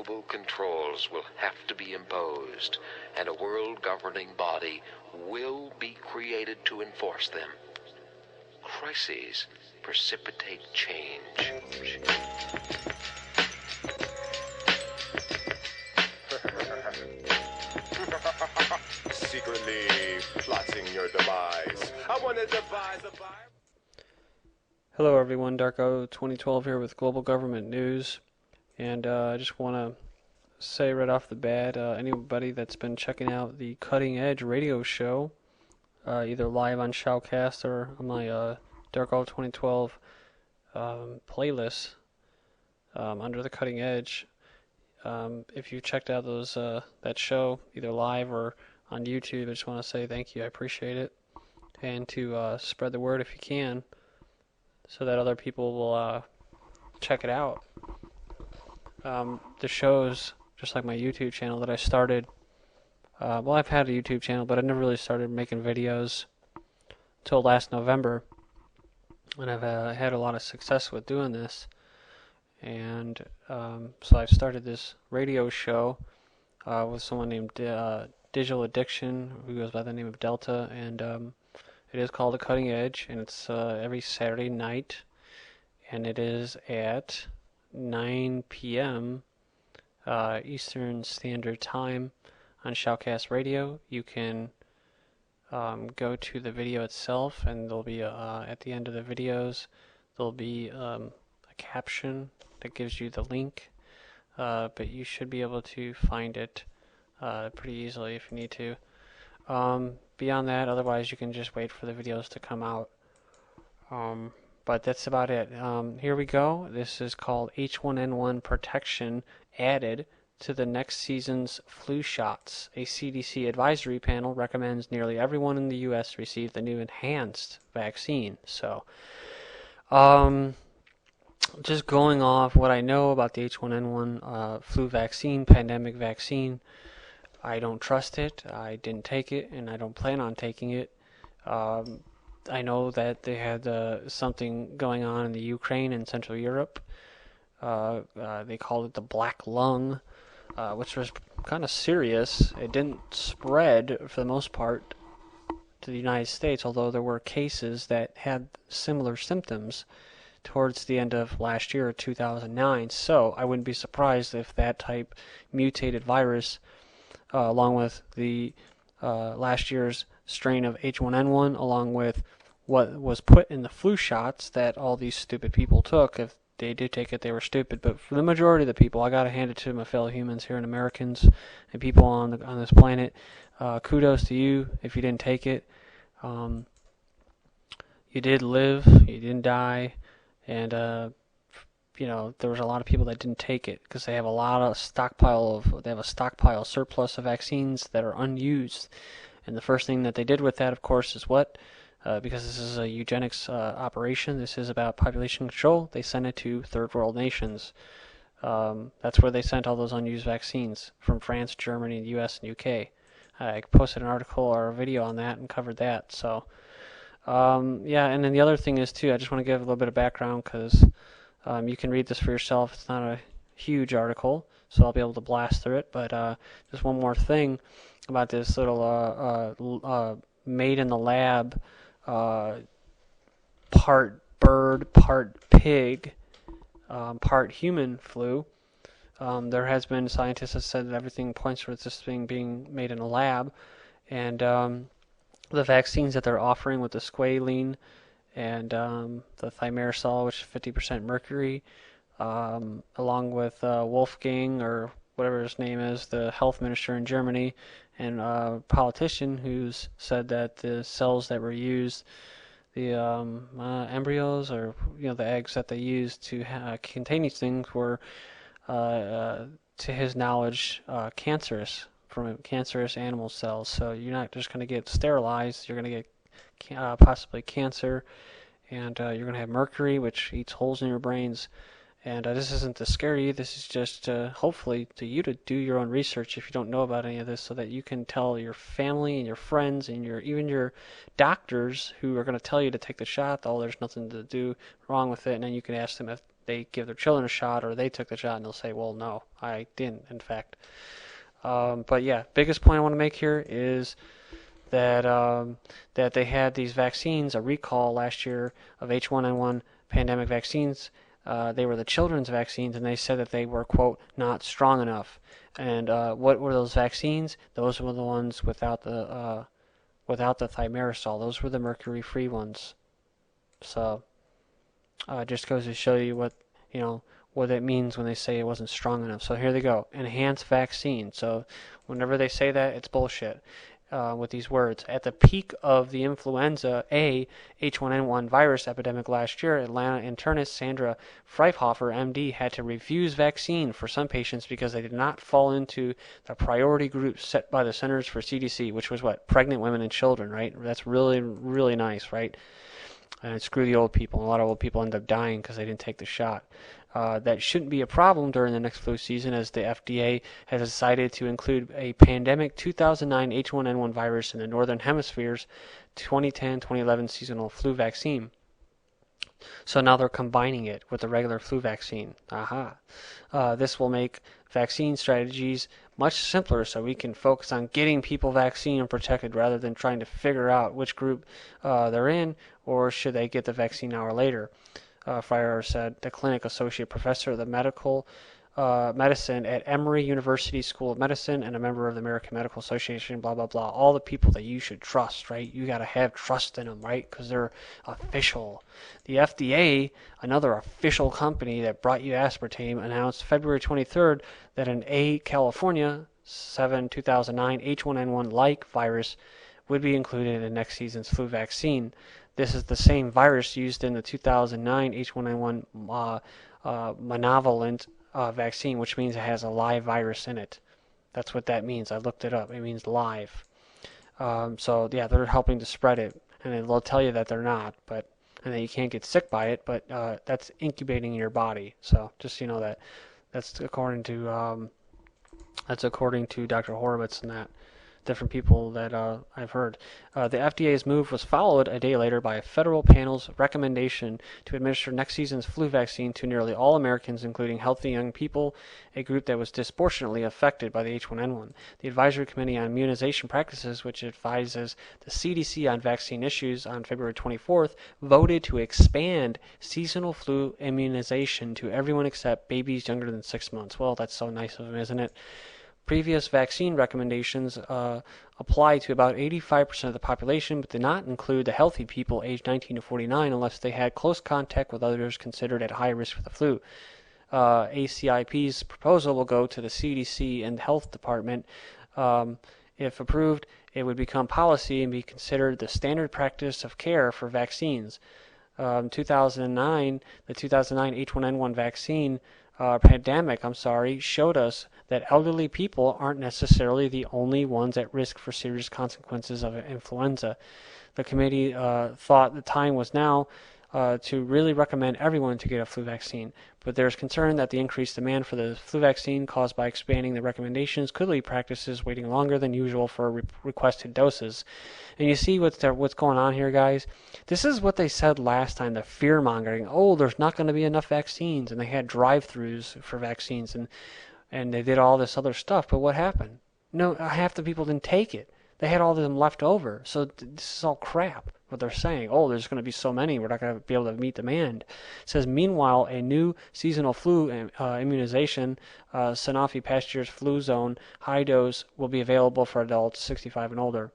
global controls will have to be imposed, and a world governing body will be created to enforce them. Crises precipitate change. Secretly plotting your demise. I want to devise a virus. Hello everyone, Darko 2012 here with Global Government News, and I just want to say right off the bat, anybody that's been checking out the Cutting Edge radio show, either live on Shoutcast or on my Darko 2012 playlist under the Cutting Edge, if you checked out those that show either live or on YouTube, I just want to say thank you, I appreciate it, and to spread the word if you can, so that other people will check it out. The shows, just like my YouTube channel that I started, well, I've had a YouTube channel, but I never really started making videos until last November, and I've had a lot of success with doing this, and so I started this radio show with someone named Digital Addiction, who goes by the name of Delta, and it is called The Cutting Edge, and it's every Saturday night, and it is at 9 p.m. Eastern Standard Time on Shoutcast Radio. You can go to the video itself, and there'll be at the end of the videos there'll be a caption that gives you the link, but you should be able to find it pretty easily if you need to. Beyond that, otherwise you can just wait for the videos to come out. But that's about it. Here we go. This is called H1N1 protection added to the next season's flu shots. A CDC advisory panel recommends nearly everyone in the U.S. receive the new enhanced vaccine. So, just going off what I know about the H1N1 flu vaccine, pandemic vaccine, I don't trust it, I didn't take it, and I don't plan on taking it. I know that they had something going on in the Ukraine and Central Europe. They called it the black lung, which was kind of serious. It didn't spread, for the most part, to the United States, although there were cases that had similar symptoms towards the end of last year, 2009. So I wouldn't be surprised if that type mutated virus, along with the last year's strain of H1N1, along with what was put in the flu shots that all these stupid people took. If they did take it, they were stupid. But for the majority of the people, I gotta hand it to my fellow humans here and Americans and people on this planet. Kudos to you if you didn't take it. You did live. You didn't die, and there was a lot of people that didn't take it because they have a stockpile surplus of vaccines that are unused. And the first thing that they did with that, of course, is what? Because this is a eugenics operation, this is about population control, they sent it to third world nations. That's where they sent all those unused vaccines, from France, Germany, the US, and UK. I posted an article or a video on that and covered that. So, yeah, and then the other thing is, too, I just want to give a little bit of background because you can read this for yourself. It's not a huge article, so I'll be able to blast through it. But just one more thing about this little made in the lab, part bird, part pig, part human flu. There has been scientists that said that everything points towards this thing being made in a lab, and the vaccines that they're offering with the squalene and the thimerosal, which is 50% mercury, along with Wolfgang, or whatever his name is, the health minister in Germany, and a politician who's said that the cells that were used, the embryos, or the eggs that they used to contain these things, were, to his knowledge, cancerous, from cancerous animal cells. So you're not just going to get sterilized, you're going to get possibly cancer, and you're going to have mercury, which eats holes in your brains. And this isn't to scare you, this is just hopefully to you to do your own research if you don't know about any of this, so that you can tell your family and your friends and even your doctors who are going to tell you to take the shot, oh, there's nothing to do wrong with it, and then you can ask them if they give their children a shot or they took the shot, and they'll say, well, no, I didn't, in fact. But yeah, biggest point I want to make here is that that they had these vaccines, a recall last year of H1N1 pandemic vaccines. They were the children's vaccines, and they said that they were, quote, not strong enough. And what were those vaccines? Those were the ones without the thimerosal. Those were the mercury-free ones. So it just goes to show you what it means when they say it wasn't strong enough. So here they go, enhanced vaccine. So whenever they say that, it's bullshit. With these words. At the peak of the influenza A H1N1 virus epidemic last year, Atlanta internist Sandra Freifhofer, MD, had to refuse vaccine for some patients because they did not fall into the priority group set by the Centers for CDC, which was what? Pregnant women and children, right? That's really, really nice, right? And screw the old people. A lot of old people end up dying because they didn't take the shot. That shouldn't be a problem during the next flu season, as the FDA has decided to include a pandemic 2009 H1N1 virus in the Northern Hemisphere's 2010-2011 seasonal flu vaccine. So now they're combining it with the regular flu vaccine. Aha. This will make vaccine strategies much simpler, so we can focus on getting people vaccine and protected rather than trying to figure out which group they're in, or should they get the vaccine now or later. Fryer said, the clinic associate professor of the medical medicine at Emory University School of Medicine and a member of the American Medical Association, blah, blah, blah. All the people that you should trust, right? You got to have trust in them, right? Because they're official. The FDA, another official company that brought you aspartame, announced February 23rd that an California 7/2009 H1N1-like virus would be included in next season's flu vaccine. This is the same virus used in the 2009 H1N1 monovalent vaccine, which means it has a live virus in it. That's what that means. I looked it up. It means live. So yeah, they're helping to spread it, and they'll tell you that they're not, and that you can't get sick by it, but that's incubating in your body. So just that. That's according to Dr. Horowitz and that. Different people that I've heard. The FDA's move was followed a day later by a federal panel's recommendation to administer next season's flu vaccine to nearly all Americans, including healthy young people, a group that was disproportionately affected by the H1N1. The Advisory Committee on Immunization Practices, which advises the CDC on vaccine issues, on February 24th, voted to expand seasonal flu immunization to everyone except babies younger than 6 months. Well, that's so nice of them, isn't it? Previous vaccine recommendations apply to about 85% of the population, but did not include the healthy people aged 19 to 49 unless they had close contact with others considered at high risk for the flu. ACIP's proposal will go to the CDC and Health Department. If approved, it would become policy and be considered the standard practice of care for vaccines. 2009, the 2009 H1N1 vaccine pandemic, showed us that elderly people aren't necessarily the only ones at risk for serious consequences of influenza. The committee thought the time was now to really recommend everyone to get a flu vaccine, but there's concern that the increased demand for the flu vaccine caused by expanding the recommendations could lead practices waiting longer than usual for requested doses. And you see what's going on here, guys? This is what they said last time, the fear-mongering. Oh, there's not going to be enough vaccines, and they had drive-thrus for vaccines, and they did all this other stuff, but what happened? No, half the people didn't take it. They had all of them left over, so this is all crap. What they're saying, oh, there's going to be so many, we're not going to be able to meet demand. It says, meanwhile, a new seasonal flu immunization, Sanofi Pasteur's Fluzone high dose, will be available for adults 65 and older.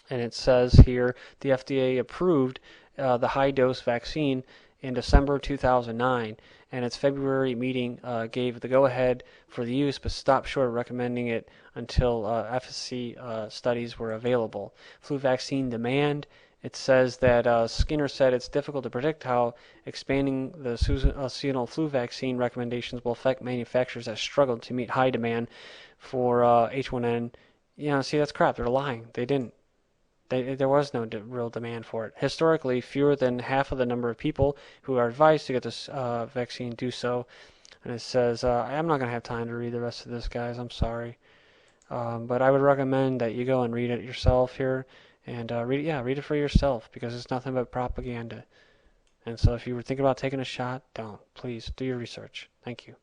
And it says here, the FDA approved the high dose vaccine in December 2009, and its February meeting gave the go-ahead for the use, but stopped short of recommending it until efficacy studies were available. Flu vaccine demand. It says that Skinner said it's difficult to predict how expanding the seasonal flu vaccine recommendations will affect manufacturers that struggled to meet high demand for H1N. See, that's crap. They're lying. They didn't. There was no real demand for it. Historically, fewer than half of the number of people who are advised to get this vaccine do so. And it says, I'm not going to have time to read the rest of this, guys. I'm sorry. But I would recommend that you go and read it yourself here. And read it for yourself, because it's nothing but propaganda. And so if you were thinking about taking a shot, don't. Please do your research. Thank you.